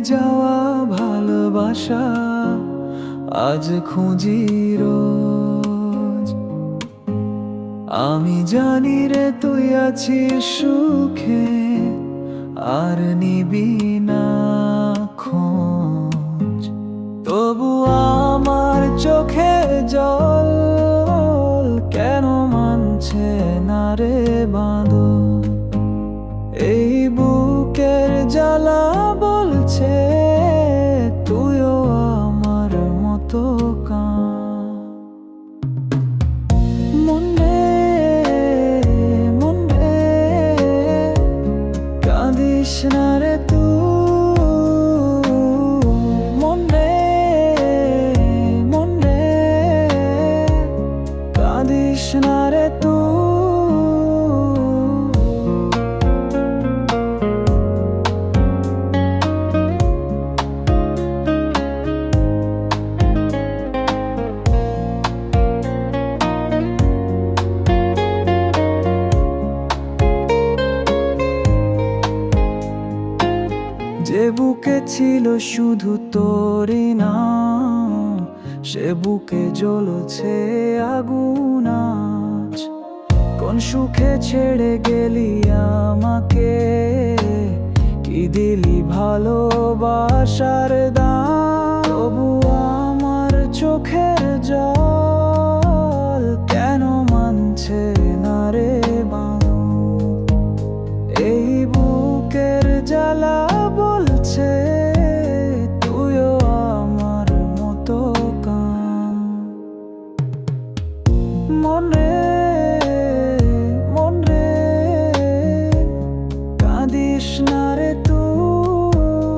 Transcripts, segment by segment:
যাওয়া ভালোবাসা আজ খুঁজি রোজ। আমি জানি রে তুই আছিস সুখে, আর নিবি না খোঁজ। তবু আমার চোখে জল কেন মানছে না রে বাঁধন। এই বুকের জ্বালা বলছে তুইও আমার মতো কাঁ। মন রে কাঁদিস না রে তুই। মন রে কাঁদিস না রে তুই। যে বুকে ছিল শুধু তোরই নাম, সে বুকে জ্বলছে আগুন আজ। কোন সুখে ছেড়ে গেলি আমাকে, কি দিলি ভালোবাসার দাম। তবু আমার চোখের জল কেন মানছে না রে বাঁধন। এই বুকের জ্বালা বলছে তুইও আমার মতো কাঁ। মন রে কাঁদিস না রে তুই।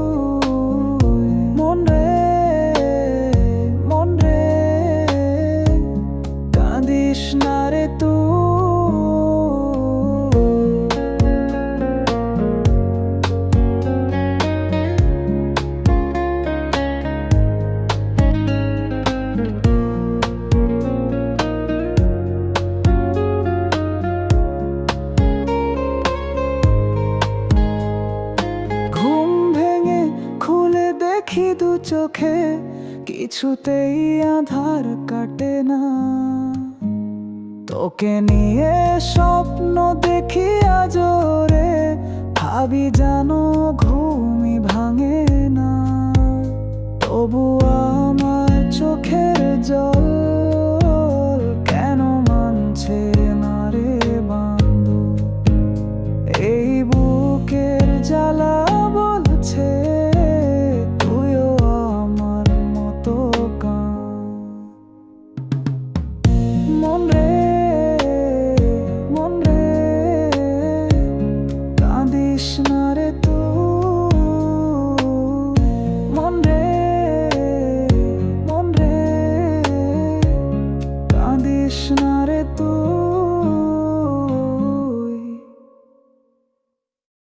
মন রে কাঁদিস না রে তুই। দেখি দু চোখে কিছুতেই আধার কাটে না। তোকে নিয়ে স্বপ্ন দেখি আজরে, ভাবি জানো ঘুমই ভাঙে না। তবু আমার চোখের জল